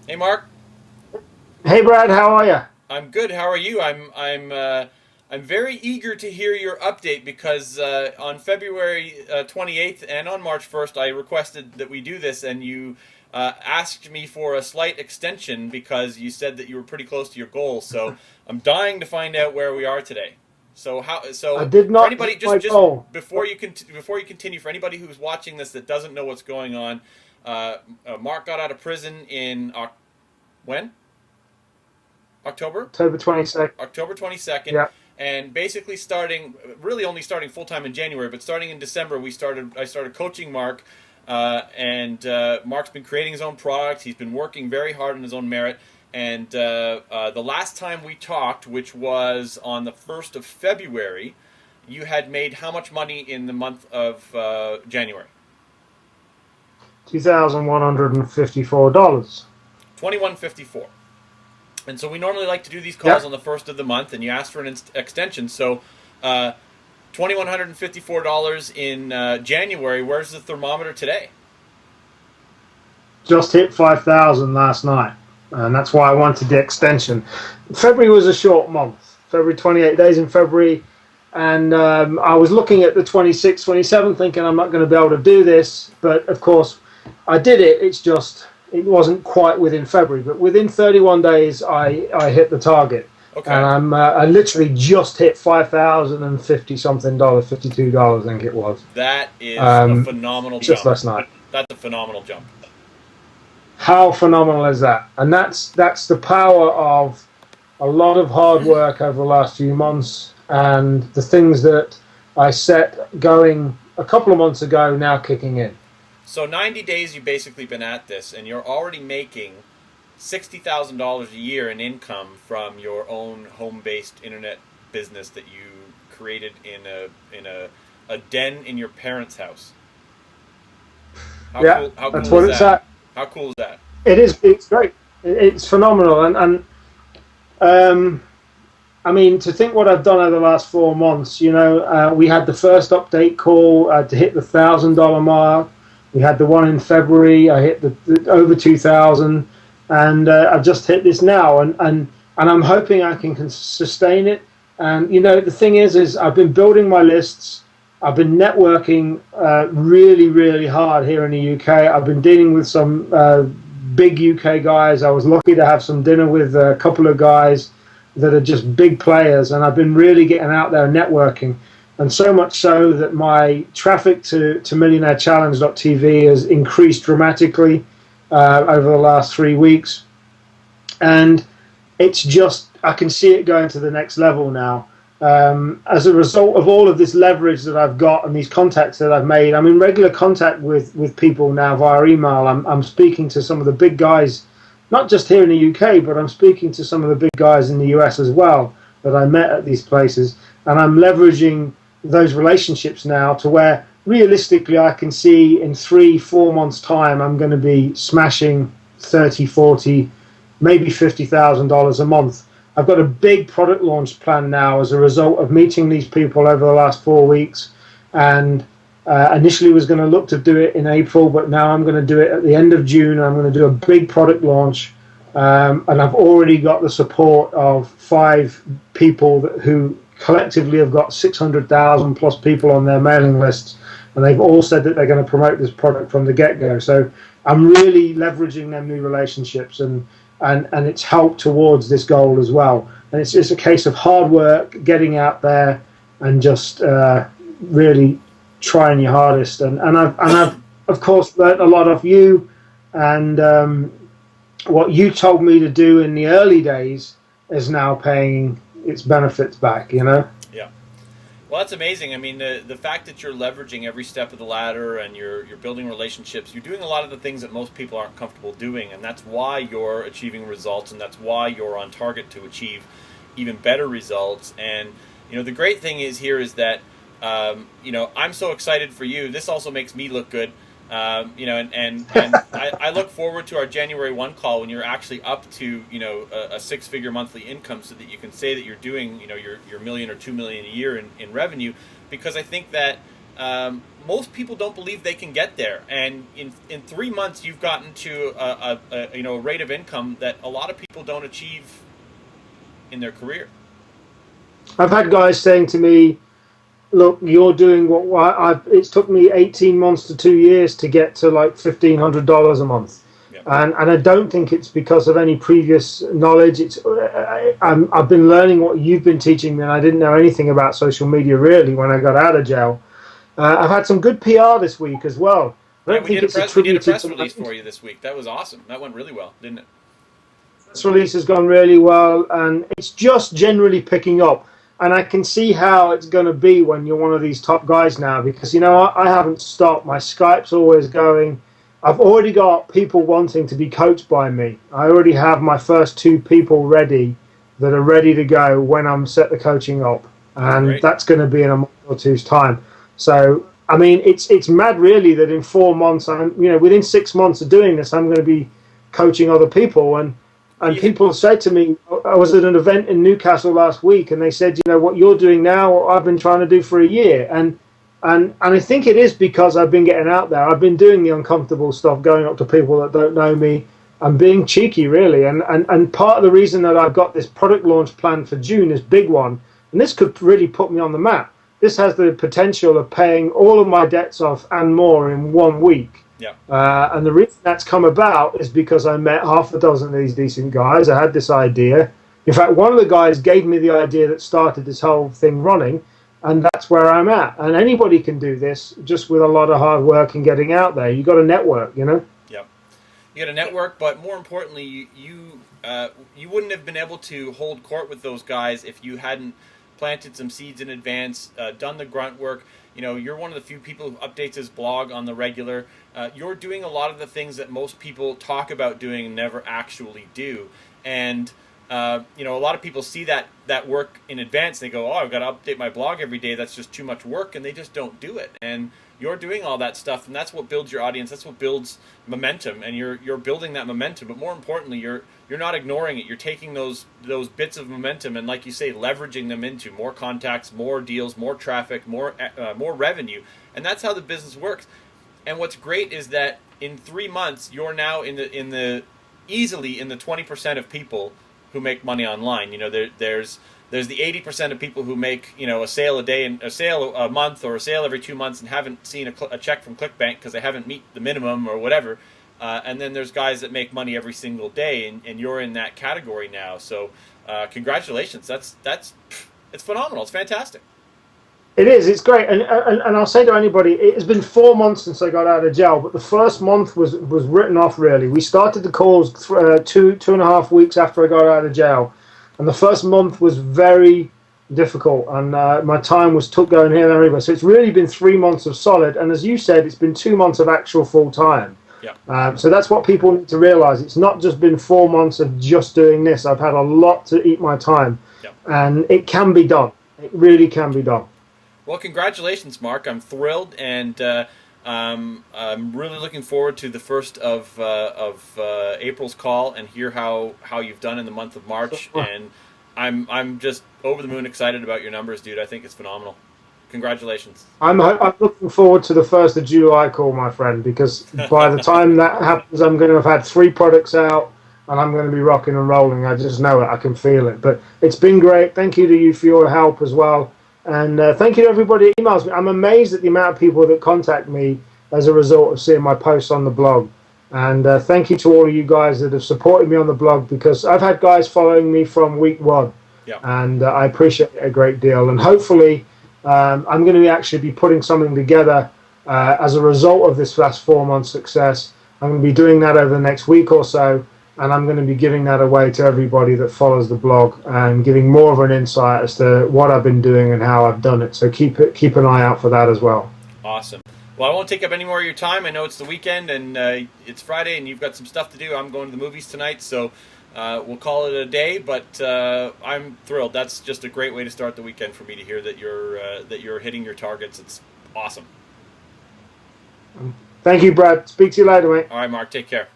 Hey Mark, Hey Brad, how are you? I'm good. How are you? I'm very eager to hear your update because on February 28th and on March 1st I requested that we do this, and you asked me for a slight extension because you said that you were pretty close to your goal. So I'm dying to find out where we are today. So how? I So did for not anybody, hit my just goal. before you continue, for anybody who's watching this that doesn't know what's going on, Mark got out of prison in when? October? October 22nd. October 22nd, Yeah, and basically really only starting full time in January, but starting in December, I started coaching Mark, and Mark's been creating his own product. He's been working very hard on his own merit, and the last time we talked, which was on the 1st of February, you had made how much money in the month of January? $2,154. 2154. And so we normally like to do these calls Yep, on the first of the month, and you asked for an extension. So, $2,154 in January. Where's the thermometer today? just hit 5,000 last night, and that's why I wanted the extension. February was a short month. February, 28 days in February, and I was looking at the 26th, 27th, thinking I'm not going to be able to do this. But of course, I did it. It's just it wasn't quite within February, but within 31 days, I hit the target, and Okay, I literally just hit 5,050 something dollars, $52, I think it was, that is a um, phenomenal just jump. last night. That's a phenomenal jump. How phenomenal is that? And that's the power of a lot of hard work over the last few months, and the things that I set going a couple of months ago now kicking in. So 90 days you've basically been at this, and you're already making $60,000 a year in income from your own home-based internet business that you created in a den in your parents' house. How Yeah, cool? How that's cool what is it's that? at. How cool is that? It is. It's great. It's phenomenal. And um, I mean, to think what I've done over the last 4 months. We had the first update call to hit the $1,000 mark. We had the one in February. I hit the over 2,000, and I've just hit this now. And I'm hoping I can sustain it. And the thing is I've been building my lists. I've been networking really, really hard here in the UK. I've been dealing with some big UK guys. I was lucky to have some dinner with a couple of guys that are just big players, and I've been really getting out there and networking. And so much so that my traffic to millionairechallenge.tv has increased dramatically over the last 3 weeks. And it's just, I can see it going to the next level now. As a result of all of this leverage that I've got and these contacts that I've made, I'm in regular contact with people now via email. I'm speaking to some of the big guys, not just here in the UK, but I'm speaking to some of the big guys in the US as well that I met at these places. And I'm leveraging those relationships now to where realistically I can see in 3, 4 months' time, I'm going to be smashing 30, 40, maybe $50,000 a month. I've got a big product launch plan now as a result of meeting these people over the last 4 weeks. And initially was going to look to do it in April, but now I'm going to do it at the end of June. I'm going to do a big product launch. And I've already got the support of 5 people who collectively have got 600,000 plus people on their mailing lists. And they've all said that they're going to promote this product from the get-go. So I'm really leveraging them new relationships, and it's helped towards this goal as well. And it's just a case of hard work, getting out there, and just really trying your hardest. And I've of course learnt a lot of you, and what you told me to do in the early days is now paying its benefits back. Yeah. Well, that's amazing. I mean, the fact that you're leveraging every step of the ladder and you're building relationships, you're doing a lot of the things that most people aren't comfortable doing, and that's why you're achieving results, and that's why you're on target to achieve even better results. And the great thing is here is that I'm so excited for you. This also makes me look good. And I look forward to our January 1 call when you're actually up to a six-figure monthly income, so that you can say that you're doing your million or 2 million a year in revenue, because I think that most people don't believe they can get there. And in 3 months, you've gotten to a rate of income that a lot of people don't achieve in their career. I've had guys saying to me, look, you're doing it's took me 18 months to 2 years to get to like $1,500 a month. Yeah. And I don't think it's because of any previous knowledge. I've been learning what you've been teaching me, and I didn't know anything about social media really when I got out of jail. I've had some good PR this week as well. I don't think it's attributed to... We did a press release for you this week. That was awesome. That went really well, didn't it? Press release has gone really well, and it's just generally picking up. And I can see how it's going to be when you're one of these top guys now, because, I haven't stopped. My Skype's always going. I've already got people wanting to be coached by me. I already have my first 2 people ready that are ready to go when I'm set the coaching up. And Great. That's going to be in a month or two's time. So, I mean, it's mad really that in 4 months, within 6 months of doing this, I'm going to be coaching other people. And people said to me, I was at an event in Newcastle last week, and they said, what you're doing now, I've been trying to do for a year. And I think it is because I've been getting out there. I've been doing the uncomfortable stuff, going up to people that don't know me. I'm being cheeky, really. And part of the reason that I've got this product launch planned for June, this big one, and this could really put me on the map. This has the potential of paying all of my debts off and more in 1 week. Yeah. And the reason that's come about is because I met half a dozen of these decent guys. I had this idea. In fact, one of the guys gave me the idea that started this whole thing running, and that's where I'm at. And anybody can do this just with a lot of hard work and getting out there. You got a network, Yep. You got a network, but more importantly, you wouldn't have been able to hold court with those guys if you hadn't planted some seeds in advance, done the grunt work. You're one of the few people who updates his blog on the regular. You're doing a lot of the things that most people talk about doing and never actually do. And a lot of people see that work in advance. They go, I've got to update my blog every day. That's just too much work, and they just don't do it. And you're doing all that stuff, and that's what builds your audience. That's what builds momentum, and you're building that momentum. But more importantly, you're not ignoring it. You're taking those bits of momentum and, like you say, leveraging them into more contacts, more deals, more traffic, more revenue, and that's how the business works. And what's great is that in 3 months, you're now easily in the 20% of people who make money online. There's the 80% of people who make a sale a day and a sale a month or a sale every 2 months and haven't seen a check from ClickBank because they haven't meet the minimum or whatever. And then there's guys that make money every single day, and you're in that category now. So congratulations. That's it's phenomenal. It's fantastic. It is. It's great. And I'll say to anybody, it has been 4 months since I got out of jail, but the first month was written off, really. We started the calls 2.5 weeks after I got out of jail. And the first month was very difficult, and my time was took going here and everywhere. So it's really been 3 months of solid, and as you said, it's been 2 months of actual full time. Yeah. So that's what people need to realize. It's not just been 4 months of just doing this. I've had a lot to eat my time, and it can be done. It really can be done. Well, congratulations, Mark. I'm thrilled, and I'm really looking forward to the first of April's call and hear how you've done in the month of March. And I'm just over the moon excited about your numbers, dude. I think it's phenomenal. Congratulations. I'm looking forward to the 1st of July call, my friend, because by the time that happens, I'm going to have had 3 products out, and I'm going to be rocking and rolling. I just know it. I can feel it. But it's been great. Thank you to you for your help as well. And thank you to everybody that emails me. I'm amazed at the amount of people that contact me as a result of seeing my posts on the blog. And thank you to all of you guys that have supported me on the blog, because I've had guys following me from week 1. Yeah. And I appreciate it a great deal. And hopefully I'm going to actually be putting something together as a result of this last 4 months success. I'm going to be doing that over the next week or so. And I'm going to be giving that away to everybody that follows the blog and giving more of an insight as to what I've been doing and how I've done it. So keep an eye out for that as well. Awesome. Well, I won't take up any more of your time. I know it's the weekend and it's Friday and you've got some stuff to do. I'm going to the movies tonight, so we'll call it a day. But I'm thrilled. That's just a great way to start the weekend for me to hear that you're hitting your targets. It's awesome. Thank you, Brad. Speak to you later, mate. All right, Mark. Take care.